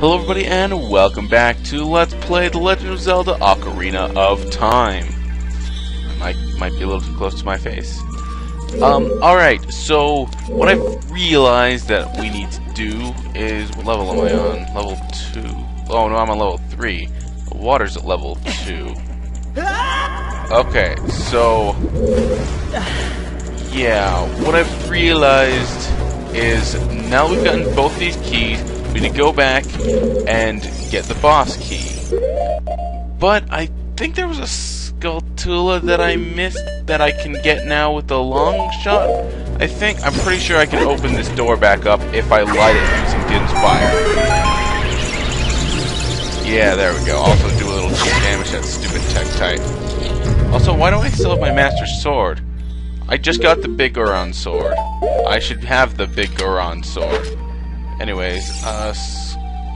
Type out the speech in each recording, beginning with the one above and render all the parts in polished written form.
Hello everybody and welcome back to Let's Play The Legend of Zelda Ocarina of Time. I might be a little too close to my face. Alright, so what I've realized that we need to do is... What level am I on? Level 2. Oh no, I'm on level 3. The water's at level 2. Okay, so... Yeah, what I've realized is now we've gotten both these keys, we need to go back and get the boss key. But I think there was a Skulltula that I missed that I can get now with the long shot. I'm pretty sure I can open this door back up if I light it using Din's fire. Yeah, there we go. Also do a little cheap damage to that stupid Tektite. Also, why don't I still have my Master Sword? I just got the Big Goron Sword. I should have the Big Goron Sword. Anyways,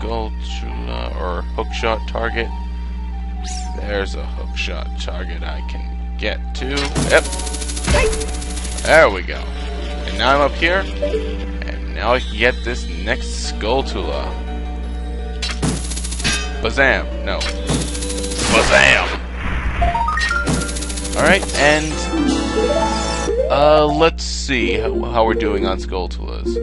Skulltula or hookshot target. There's a hookshot target I can get to. Yep. There we go. And now I'm up here. And now I can get this next Skulltula. Bazam! No. Bazam! Alright, and... let's see how we're doing on Skulltulas.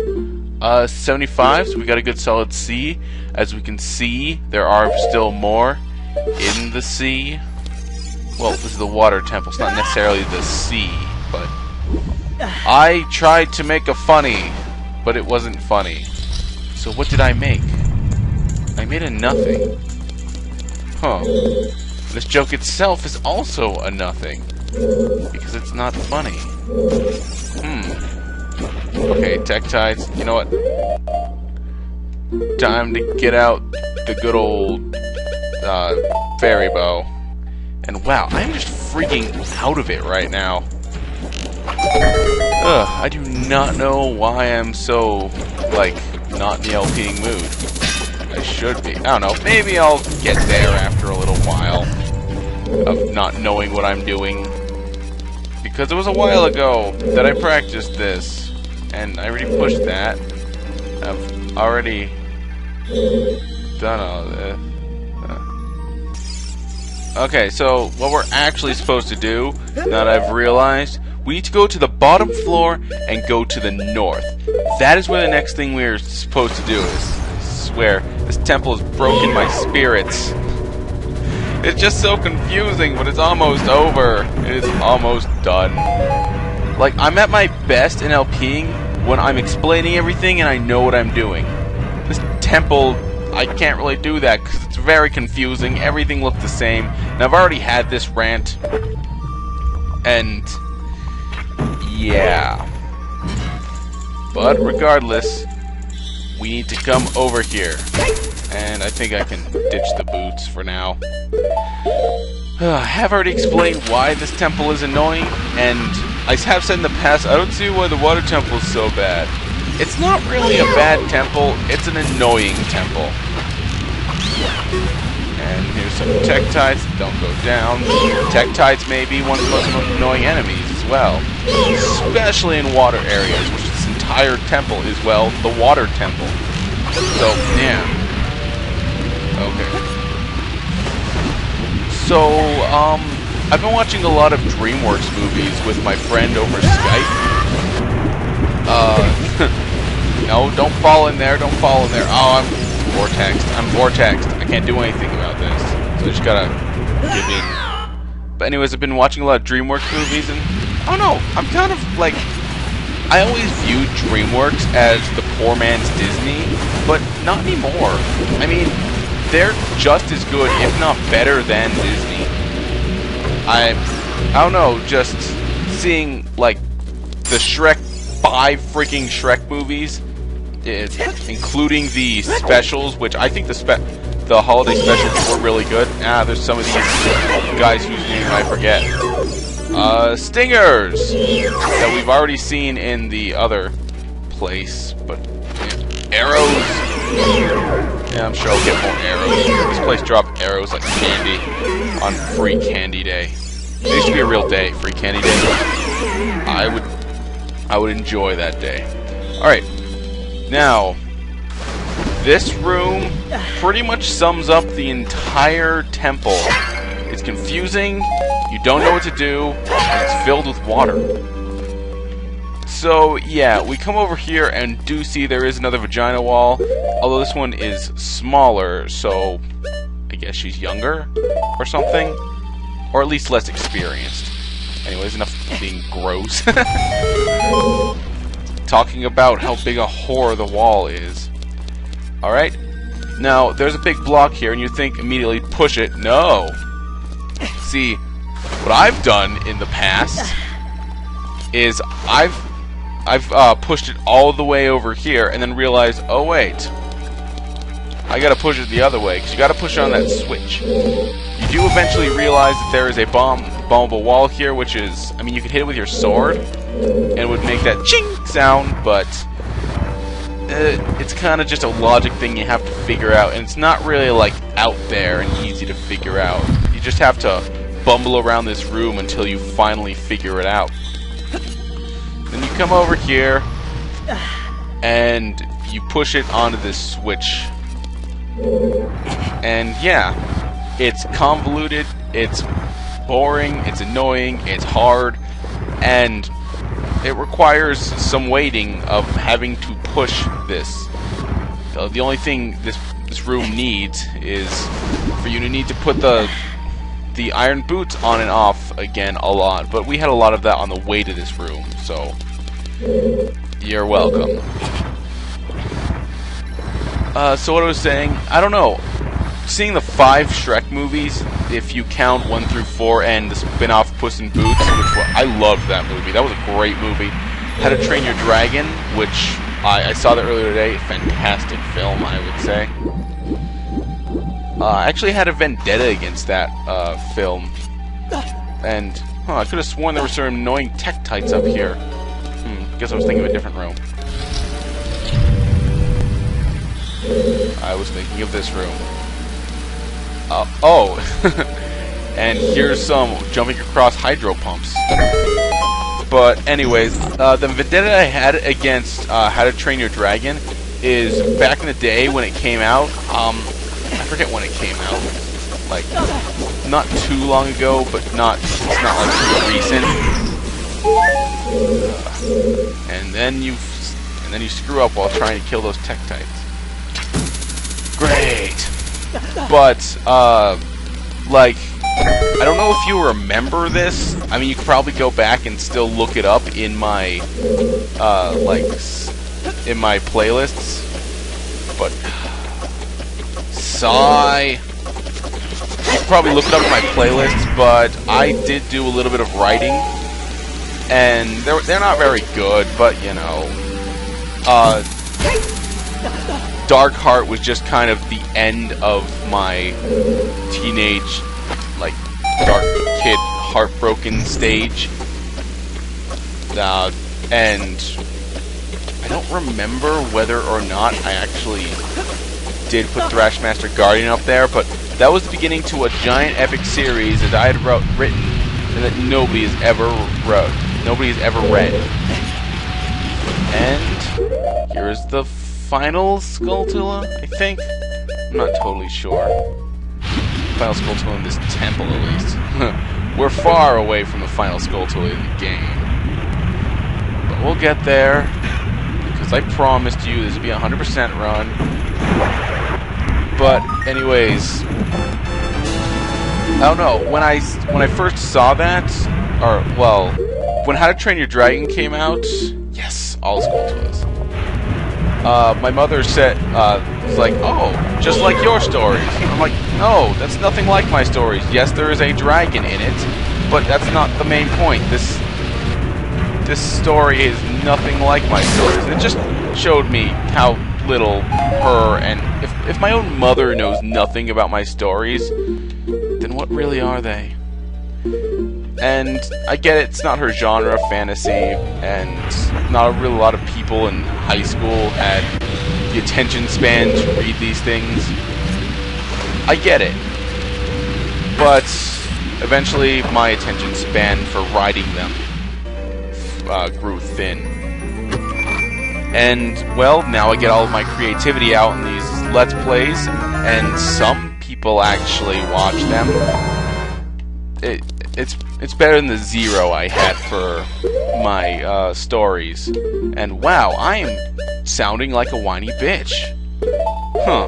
75, so we got a good solid C. As we can see, there are still more in the sea. Well, this is the water temple, it's not necessarily the sea, but... I tried to make a funny, but it wasn't funny. So what did I make? I made a nothing. Huh. This joke itself is also a nothing. Because it's not funny. Okay, Tektites, you know what? Time to get out the good old fairy bow. And wow, I'm just freaking out of it right now. Ugh, I do not know why I'm so, like, not in the LPing mood. I should be. I don't know, maybe I'll get there after a little while of not knowing what I'm doing. Because it was a while ago that I practiced this, and I already pushed that. I've already done all this. Okay, so what we're actually supposed to do, now that I've realized, we need to go to the bottom floor and go to the north. That is where the next thing we're supposed to do is. I swear, this temple has broken my spirits. It's just so confusing, but it's almost over. It is almost done. Like, I'm at my best in LPing when I'm explaining everything and I know what I'm doing. This temple, I can't really do that because it's very confusing. Everything looks the same. And I've already had this rant. And, yeah. But regardless, we need to come over here. And I think I can ditch the boots for now. I have already explained why this temple is annoying, and I have said in the past, I don't see why the water temple is so bad. It's not really a bad temple, it's an annoying temple. And here's some Tektites, don't go down. Tektites may be one of the most annoying enemies as well. Especially in water areas, which this entire temple is, well, the water temple. So, yeah. Okay. So, I've been watching a lot of DreamWorks movies with my friend over Skype. No, don't fall in there, don't fall in there. Oh, I'm vortexed. I can't do anything about this. So I just gotta give in. But anyways, I've been watching a lot of DreamWorks movies, and I don't know, I'm kind of like... I always viewed DreamWorks as the poor man's Disney, but not anymore. I mean... they're just as good, if not better, than Disney. I don't know, just seeing, like, the 5 freaking Shrek movies, including the specials, which I think the holiday specials were really good. There's some of these guys whose name I forget. Stingers! That we've already seen in the other place, but, yeah. Arrows! Yeah, I'm sure I'll get more arrows. This place dropped arrows like candy on Free Candy Day. It used to be a real day, Free Candy Day. I would enjoy that day. Alright. Now, this room pretty much sums up the entire temple. It's confusing, you don't know what to do, and it's filled with water. So, yeah, we come over here and do see there is another vagina wall, although this one is smaller, so I guess she's younger or something, or at least less experienced. Anyways, enough being gross. Talking about how big a whore the wall is. Alright, now there's a big block here, and you think immediately, push it. No! See, what I've done in the past is I've pushed it all the way over here, and then realized, oh wait, I gotta push it the other way, because you gotta push on that switch. You do eventually realize that there is a bombable wall here, which is, I mean, you could hit it with your sword, and it would make that ching sound, but it's kind of just a logic thing you have to figure out, and it's not really, like, out there and easy to figure out. You just have to bumble around this room until you finally figure it out. Then you come over here, and you push it onto this switch. And yeah, it's convoluted, it's boring, it's annoying, it's hard, and it requires some waiting of having to push this. The only thing this room needs is for you to need to put the iron boots on and off again a lot, but we had a lot of that on the way to this room, so you're welcome. So what I was saying, I don't know, seeing the 5 Shrek movies, if you count 1 through 4 and the spin-off Puss in Boots, I loved that movie, that was a great movie. How to Train Your Dragon, which I saw that earlier today, fantastic film, I would say. I actually had a vendetta against that film, and I could have sworn there were some annoying Tektites up here. Guess I was thinking of a different room. I was thinking of this room. Oh, and here's some jumping across hydro pumps. But anyways, the vendetta I had against How to Train Your Dragon is back in the day when it came out. I forget when it came out. Like, not too long ago, but it's not like super recent. And then you screw up while trying to kill those Tektites. Great. But like, I don't know if you remember this. I mean, you could probably go back and still look it up in my in my playlists. But sigh. You could probably look it up in my playlists, but I did do a little bit of writing, and they're not very good, but you know, Dark Heart was just kind of the end of my teenage, like, dark kid heartbroken stage. And I don't remember whether or not I actually did put Thrashmaster Guardian up there, but that was the beginning to a giant epic series that I had written and that nobody has ever read. And here's the final Skulltula, I think? I'm not totally sure. Final Skulltula in this temple, at least. We're far away from the final Skulltula in the game. But we'll get there, because I promised you this would be a 100% run. But, anyways, I don't know, when I first saw that, or, well, when How to Train Your Dragon came out, yes, all Skulltulas. My mother said, was like, oh, just like your stories. I'm like, no, that's nothing like my stories. Yes, there is a dragon in it, but that's not the main point. This story is nothing like my stories. And it just showed me how little her, and if my own mother knows nothing about my stories, then what really are they? And I get it, it's not her genre, fantasy, and not a real lot of people in high school had the attention span to read these things. I get it. But eventually my attention span for writing them grew thin. And, well, now I get all of my creativity out in these Let's Plays, and some people actually watch them. It's better than the 0 I had for my stories. And wow, I am sounding like a whiny bitch. Huh.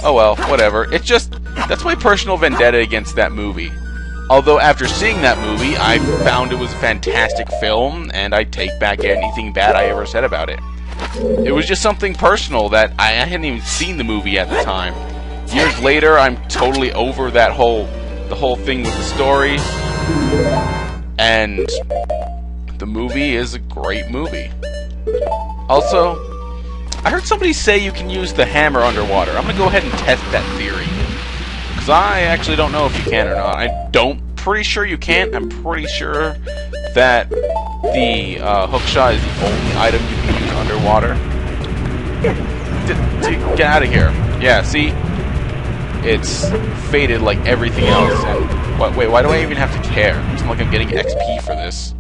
Oh well, whatever. It's just, that's my personal vendetta against that movie. Although after seeing that movie, I found it was a fantastic film, and I take back anything bad I ever said about it. It was just something personal that I hadn't even seen the movie at the time. Years later, I'm totally over the whole thing with the story, and the movie is a great movie. Also, I heard somebody say you can use the hammer underwater. I'm gonna go ahead and test that theory, because I actually don't know if you can or not. Pretty sure you can't. I'm pretty sure that the hookshot is the only item you can use underwater. Get out of here. Yeah, see? It's faded like everything else. And wait, why do I even have to care? It's not like I'm getting XP for this.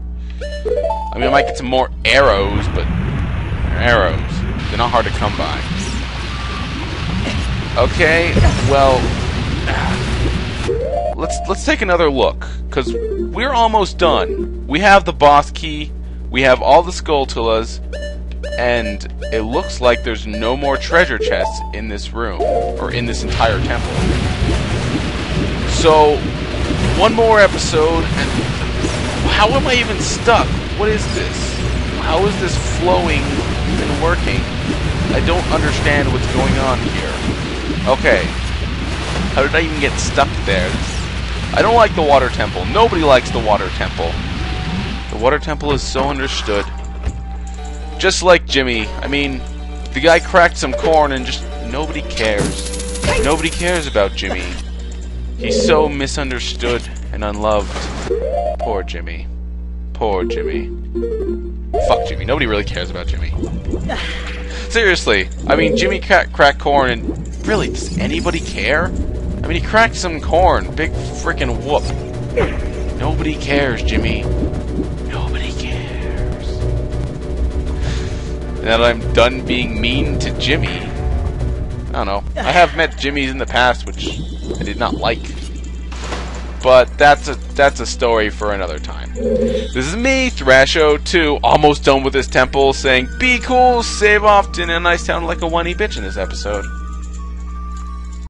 I mean, I might get some more arrows, but arrows. They're not hard to come by. Okay, well, let's take another look, because we're almost done. We have the boss key, we have all the Skulltulas, and it looks like there's no more treasure chests in this room, or in this entire temple. So, one more episode, and how am I even stuck? What is this? How is this flowing and working? I don't understand what's going on here. Okay. How did I even get stuck there? I don't like the water temple. Nobody likes the water temple. The water temple is so understood. Just like Jimmy. I mean, the guy cracked some corn and just nobody cares. Nobody cares about Jimmy. He's so misunderstood and unloved. Poor Jimmy. Poor Jimmy. Fuck Jimmy. Nobody really cares about Jimmy. Seriously. I mean, Jimmy cracked corn, and really, does anybody care? I mean, he cracked some corn. Big frickin' whoop. Nobody cares, Jimmy. Nobody cares. Now that I'm done being mean to Jimmy, I don't know. I have met Jimmys in the past, which I did not like. But that's a story for another time. This is me, Thrasho2, almost done with this temple, saying, be cool, save often, and I sound like a whiny bitch in this episode.